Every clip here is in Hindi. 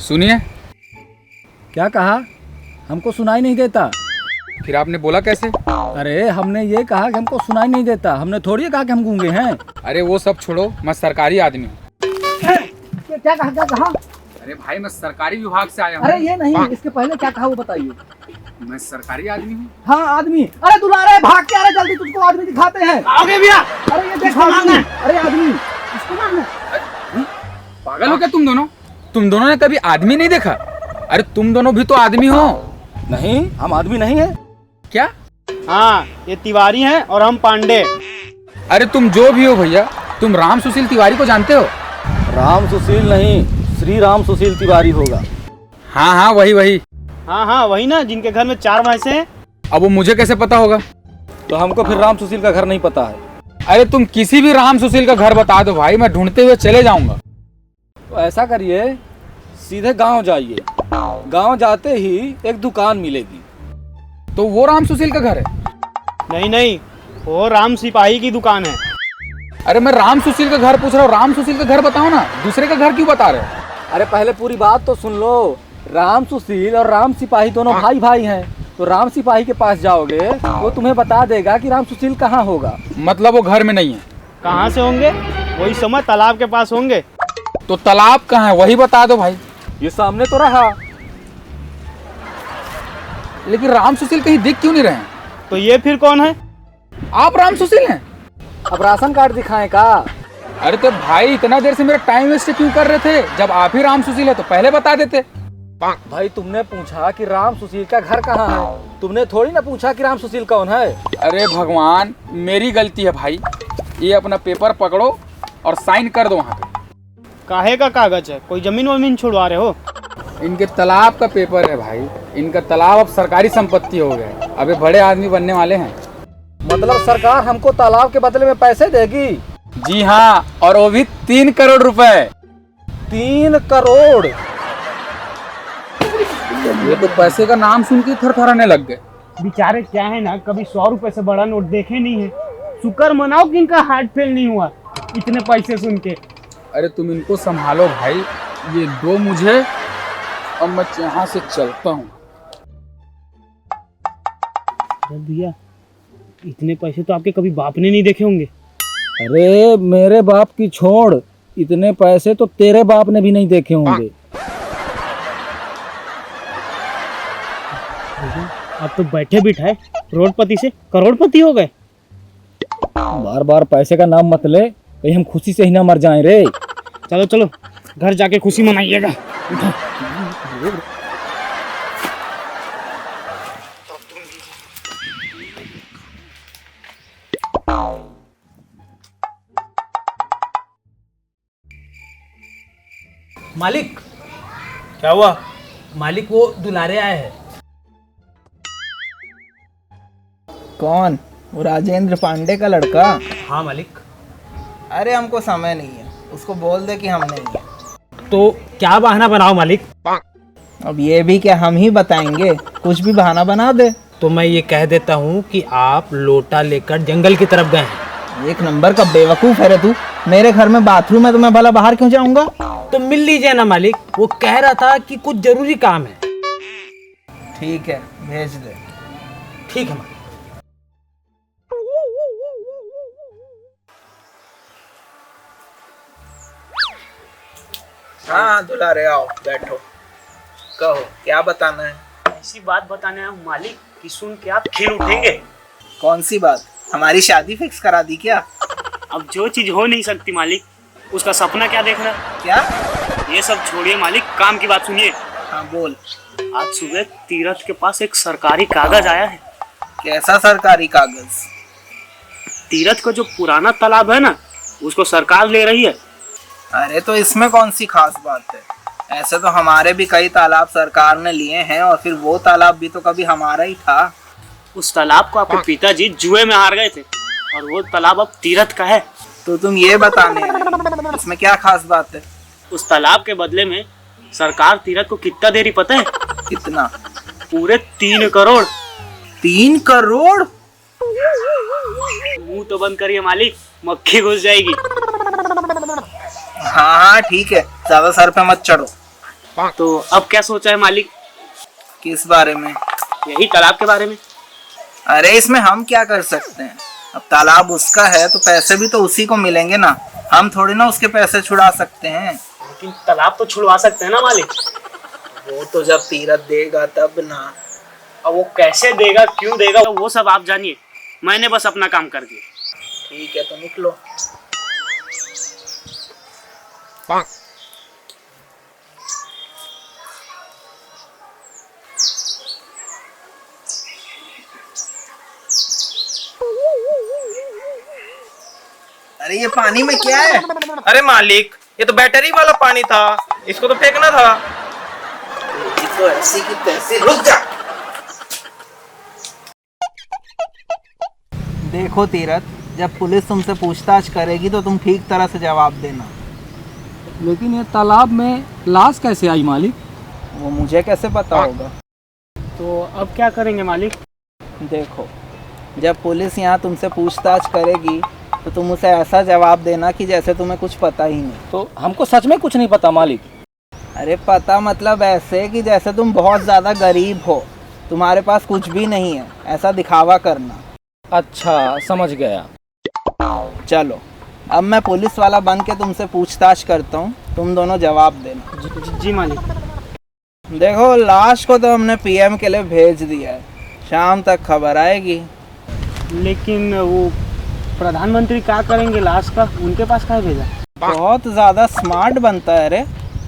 सुनिए। क्या कहा? हमको सुनाई नहीं देता। फिर आपने बोला कैसे? अरे हमने ये कहा कि हमको सुनाई नहीं देता, हमने थोड़ी कहा कि हम गूंगे हैं। अरे वो सब छोड़ो, मैं सरकारी आदमी हूँ। क्या कहा क्या कहा? अरे भाई मैं सरकारी विभाग से आया हूँ। अरे ये नहीं, इसके पहले क्या कहा वो बताइए। मैं सरकारी आदमी हूँ। हाँ आदमी। अरे दुलारे भाग के आ रहे, जल्दी तुझको आदमी दिखाते हैं। आओगे भैया? अरे ये देखो आदमी। अरे आदमी इसको मारना। पागल हो क्या तुम दोनों? तुम दोनों ने कभी आदमी नहीं देखा? अरे तुम दोनों भी तो आदमी हो। नहीं, हम आदमी नहीं है। क्या? हाँ, ये तिवारी हैं और हम पांडे। अरे तुम जो भी हो भैया, तुम राम सुशील तिवारी को जानते हो? राम सुशील नहीं, श्री राम सुशील तिवारी होगा। हाँ हाँ वही वही। हाँ वही ना, जिनके घर में 4 भैंसे हैं। अब वो मुझे कैसे पता होगा? तो हमको फिर राम सुशील का घर नहीं पता है। अरे तुम किसी भी राम सुशील का घर बता दो भाई, मैं ढूंढते हुए चले जाऊंगा। तो ऐसा करिए, सीधे गांव जाइए। गांव जाते ही एक दुकान मिलेगी। तो वो राम सुशील का घर है? नहीं, वो राम सिपाही की दुकान है। अरे मैं राम सुशील का घर पूछ रहा हूँ, राम सुशील का घर बताओ ना, दूसरे का घर क्यों बता रहे हो? अरे पहले पूरी बात तो सुन लो। राम सुशील और राम सिपाही दोनों भाई भाई हैं। तो राम सिपाही के पास जाओगे, वो तुम्हें बता देगा कि राम सुशील कहाँ होगा। मतलब वो घर में नहीं है? कहाँ से होंगे? वही समय तालाब के पास होंगे। तो तालाब कहाँ है वही बता दो भाई। ये सामने तो रहा। लेकिन राम सुशील कहीं दिख क्यों नहीं रहे हैं? तो ये फिर कौन है? आप राम सुशील हैं? अब राशन कार्ड दिखाएं का? अरे तो भाई इतना देर से मेरा टाइम वेस्ट क्यों कर रहे थे? जब आप ही राम सुशील है तो पहले बता देते। भाई तुमने पूछा कि राम सुशील का घर कहाँ है, तुमने थोड़ी ना पूछा कि राम सुशील कौन है। अरे भगवान, मेरी गलती है भाई। ये अपना पेपर पकड़ो और साइन कर दो वहाँ पे। काहे का कागज है? कोई जमीन वमीन छुड़वा रहे हो? इनके तालाब का पेपर है भाई। इनका तालाब अब सरकारी संपत्ति हो गया है। अबे बड़े आदमी बनने वाले हैं। मतलब सरकार हमको तालाब के बदले में पैसे देगी? जी हाँ, और वो भी 3 करोड़ रुपए। 3 करोड़? ये तो पैसे का नाम सुन के थरथराने लग गए। बेचारे क्या है ना, कभी 100 रुपए से बड़ा नोट देखे नहीं है। शुक्र मनाओ कि इनका हार्ट फेल नहीं हुआ इतने पैसे सुन के। अरे तुम इनको संभालो भाई, ये दो मुझे, अब मैं यहाँ से चलता हूँ। भैया इतने पैसे तो आपके कभी बाप ने नहीं देखे होंगे। अरे मेरे बाप की छोड़, इतने पैसे तो तेरे बाप ने भी नहीं देखे होंगे। आप तो बैठे बिठाए करोड़पति से करोड़पति हो गए। बार बार पैसे का नाम मत ले, कहीं हम खुशी से ही ना मर जाएं रे। चलो चलो घर जाके खुशी मनाइएगा। मालिक, क्या हुआ? मालिक वो दुलारे आए हैं। कौन? वो राजेंद्र पांडे का लड़का? हाँ मालिक। अरे हमको समय नहीं है, उसको बोल दे कि हम नहीं है। तो क्या बहाना बनाओ मालिक? अब ये भी क्या हम ही बताएंगे? कुछ भी बहाना बना दे। तो मैं ये कह देता हूँ कि आप लोटा लेकर जंगल की तरफ गए हैं। 1 नंबर का बेवकूफ है रे तू। मेरे घर में बाथरूम है तो मैं भला बाहर क्यों जाऊंगा? तो मिल लीजिए ना मालिक, वो कह रहा था कि कुछ जरूरी काम है। ठीक है, भेज दे। ठीक है मालिक। हाँ दुलारे आओ, बैठो। कहो क्या बताना है? ऐसी बात बताने आया हूँ मालिक कि सुन के आप खिल उठेंगे। कौन सी बात? हमारी शादी फिक्स करा दी क्या? अब जो चीज हो नहीं सकती मालिक, उसका सपना क्या देख रहा है? क्या? ये सब छोड़िए मालिक, काम की बात सुनिए। हाँ बोल। आज सुबह तीरथ के पास एक सरकारी कागज आया है। कैसा सरकारी कागज? तीरथ का जो पुराना तालाब है ना, उसको सरकार ले रही है। अरे तो इसमें कौन सी खास बात है? ऐसे तो हमारे भी कई तालाब सरकार ने लिए हैं, और फिर वो तालाब भी तो कभी हमारा ही था। उस तालाब को आपके पिताजी जुए में हार गए थे और वो तालाब अब तीरथ का है। तो तुम ये बताने आए, इसमें क्या खास बात है? उस तालाब के बदले में सरकार तीरथ को कितना दे रही पता है? कितना? पूरे 3 करोड़। 3 करोड़? मुंह तो बंद करिए मालिक, मक्खी घुस जाएगी। हाँ हाँ ठीक है, ज्यादा सर पे मत चढ़ो। तो अब क्या सोचा है मालिक? किस बारे में? यही तालाब के बारे में। अरे इसमें हम क्या कर सकते हैं? अब तालाब उसका है तो पैसे भी तो उसी को मिलेंगे ना, हम थोड़ी ना उसके पैसे छुड़ा सकते हैं। लेकिन तालाब तो छुड़वा सकते हैं ना मालिक। वो तो जब तीरथ देगा तब ना। अब वो कैसे देगा, क्यों देगा, वो सब आप जानिए, मैंने बस अपना काम कर दिया। ठीक है तो निकलो। अरे ये पानी में क्या है? अरे मालिक, ये तो बैटरी वाला पानी था, इसको तो फेंकना था। ये तो ऐसी की तैसी। रुक जा। देखो तीरथ, जब पुलिस तुमसे पूछताछ करेगी तो तुम ठीक तरह से जवाब देना। लेकिन ये तालाब में लाश कैसे आई मालिक? वो मुझे कैसे पता होगा? तो अब क्या करेंगे मालिक? देखो, जब पुलिस यहाँ तुमसे पूछताछ करेगी तो तुम उसे ऐसा जवाब देना कि जैसे तुम्हें कुछ पता ही नहीं। तो हमको सच में कुछ नहीं पता मालिक। अरे पता मतलब ऐसे कि जैसे तुम बहुत ज़्यादा गरीब हो, तुम्हारे पास कुछ भी नहीं है, ऐसा दिखावा करना। अच्छा, समझ गया। चलो, अब मैं पुलिस वाला बन के तुमसे पूछताछ करता हूँ, तुम दोनों जवाब देना। जी मालिक। देखो, लाश को तो हमने पीएम के लिए भेज दिया है, शाम तक खबर आएगी। लेकिन वो प्रधानमंत्री क्या करेंगे लाश का? उनके पास कहाँ भेजा? बहुत ज़्यादा स्मार्ट बनता है रे,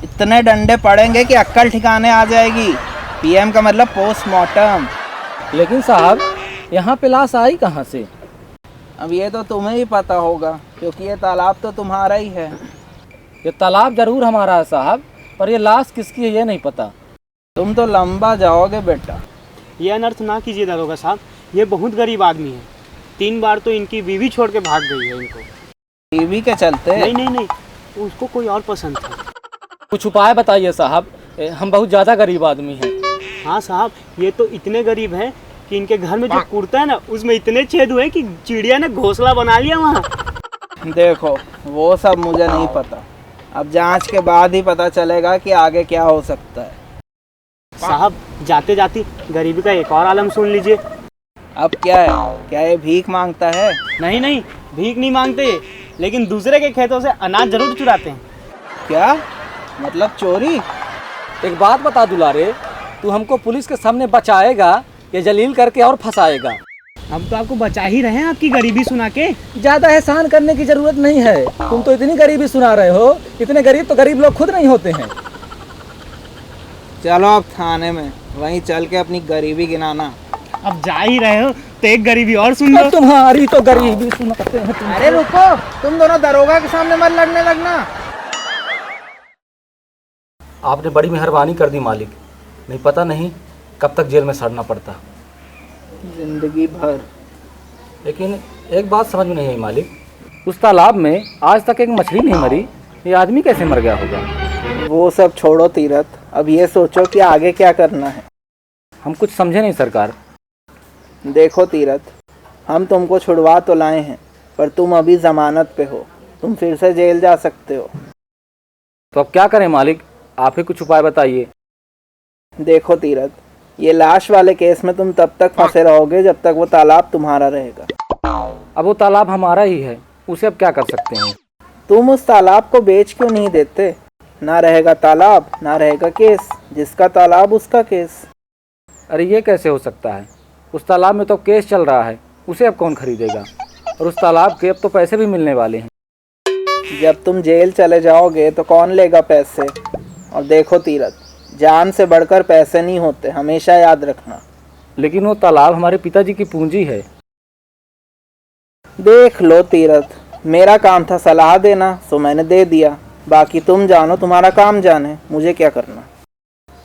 इतने डंडे पड़ेंगे कि अक्ल ठिकाने आ जाएगी। पीएम का मतलब पोस्टमार्टम। लेकिन साहब, यहाँ पे लाश आई कहाँ से? अब ये तो तुम्हें ही पता होगा, क्योंकि ये तालाब तो तुम्हारा ही है। ये तालाब जरूर हमारा है साहब, पर ये लाश किसकी है ये नहीं पता। तुम तो लंबा जाओगे बेटा। ये अनर्थ ना कीजिए दारोगा साहब, ये बहुत गरीब आदमी है। 3 बार तो इनकी बीवी छोड़ के भाग गई है इनको। टीवी के चलते? नहीं नहीं नहीं, उसको कोई और पसंद था। कुछ उपाय बताइए साहब, हम बहुत ज़्यादा गरीब आदमी हैं। हाँ साहब, ये तो इतने गरीब हैं कि इनके घर में जो कुर्ता है ना, उसमें इतने छेद हुए कि चिड़िया ने घोंसला बना लिया वहाँ। देखो, वो सब मुझे नहीं पता, अब जांच के बाद ही पता चलेगा कि आगे क्या हो सकता है। साहब, जाते जाते गरीबी का एक और आलम सुन लीजिए। अब क्या है? क्या ये भीख मांगता है? नहीं नहीं, भीख नहीं मांगते, लेकिन दूसरे के खेतों से अनाज जरूर चुराते हैं। क्या मतलब चोरी? एक बात बता दुलारे, तू हमको पुलिस के सामने बचाएगा या जलील करके और फंसाएगा? हम तो आपको बचा ही रहे हैं आपकी गरीबी सुना के। ज़्यादा एहसान करने की ज़रूरत नहीं है, तुम तो इतनी गरीबी सुना रहे हो। इतने गरीब तो गरीब लोग खुद नहीं होते हैं। चलो अब थाने में, वहीं चल के अपनी गरीबी गिनाना। अब जा ही रहे हो तो एक गरीबी और सुन लो। तुम्हारी तो गरीबी सुनाते हैं तुम। अरे रुको, तुम दोनों दरोगा के सामने मत लड़ने लगना। आपने बड़ी मेहरबानी कर दी मालिक, नहीं पता नहीं कब तक जेल में सड़ना पड़ता। जिंदगी भर। लेकिन एक बात समझ में नहीं आई मालिक, उस तालाब में आज तक एक मछली नहीं मरी, ये आदमी कैसे मर गया होगा? वो सब छोड़ो तीरथ, अब ये सोचो कि आगे क्या करना है। हम कुछ समझे नहीं सरकार। देखो तीरथ, हम तुमको छुड़वा तो लाए हैं, पर तुम अभी जमानत पे हो, तुम फिर से जेल जा सकते हो। तो अब क्या करें मालिक, आप ही कुछ उपाय बताइए। देखो तीरथ, ये लाश वाले केस में तुम तब तक फंसे रहोगे जब तक वो तालाब तुम्हारा रहेगा। अब वो तालाब हमारा ही है, उसे अब क्या कर सकते हैं? तुम उस तालाब को बेच क्यों नहीं देते? ना रहेगा तालाब, ना रहेगा केस, जिसका तालाब उसका केस। अरे ये कैसे हो सकता है? उस तालाब में तो केस चल रहा है, उसे अब कौन खरीदेगा? और उस तालाब के अब तो पैसे भी मिलने वाले हैं। जब तुम जेल चले जाओगे तो कौन लेगा पैसे? और देखो तीरथ, जान से बढ़कर पैसे नहीं होते, हमेशा याद रखना। लेकिन वो तालाब हमारे पिताजी की पूंजी है। देख लो तीरथ, मेरा काम था सलाह देना, सो मैंने दे दिया, बाकी तुम जानो, तुम्हारा काम जाने, मुझे क्या करना।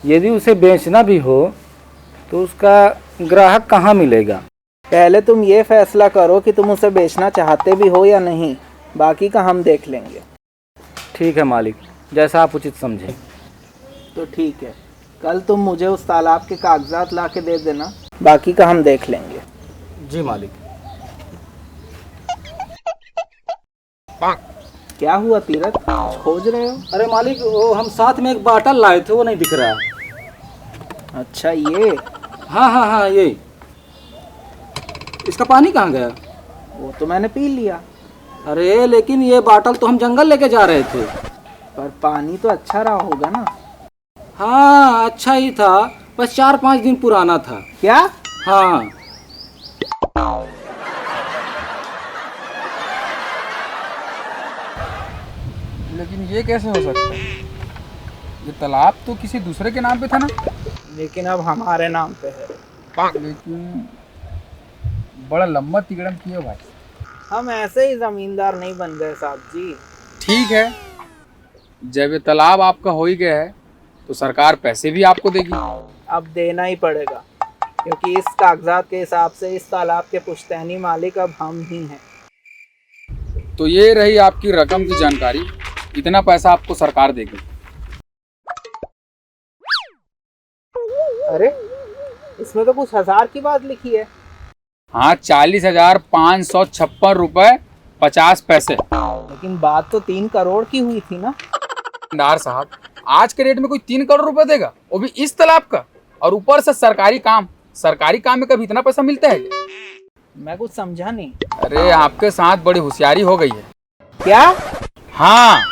यदि उसे बेचना भी हो तो उसका ग्राहक कहाँ मिलेगा? पहले तुम ये फैसला करो कि तुम उसे बेचना चाहते भी हो या नहीं, बाकी का हम देख लेंगे। ठीक है मालिक, जैसा आप उचित समझें। तो ठीक है, कल तुम मुझे उस तालाब के कागजात ला के दे देना, बाकी का हम देख लेंगे। जी मालिक। क्या हुआ तीरथ, खोज रहे हो? अरे मालिक, वो हम साथ में एक बाटल लाए थे, वो नहीं दिख रहा। अच्छा ये, हाँ हाँ हाँ, ये इसका पानी कहाँ गया? वो तो मैंने पी लिया। अरे लेकिन ये बाटल तो हम जंगल लेके जा रहे थे। पर पानी तो अच्छा रहा होगा ना? हाँ अच्छा ही था, बस 4-5 दिन पुराना था। क्या? हाँ। लेकिन ये कैसे हो सकता है? ये तालाब तो किसी दूसरे के नाम पे था ना? लेकिन अब हमारे नाम पे है। लेकिन बड़ा लंबा तिकड़म किया भाई। हम ऐसे ही जमींदार नहीं बन गए साहब जी। ठीक है, जब ये तालाब आपका हो ही गया है तो सरकार पैसे भी आपको देगी। अब देना ही पड़ेगा, क्योंकि इस कागजात के हिसाब से इस तालाब के पुश्तैनी मालिक अब हम ही हैं। तो ये रही आपकी रकम की जानकारी, इतना पैसा आपको सरकार देगी। अरे इसमें तो कुछ हजार की बात लिखी है। हाँ, 40,556 रुपए 50 पैसे। लेकिन बात तो 3 करोड़ की हुई थी ना? भंडार साहब, आज के रेट में कोई 3 करोड़ रुपए देगा, वो भी इस तालाब का, और ऊपर से सरकारी काम में कभी इतना पैसा मिलता है क्या? मैं कुछ समझा नहीं। अरे आपके साथ बड़ी होशियारी हो गई है। क्या? हाँ,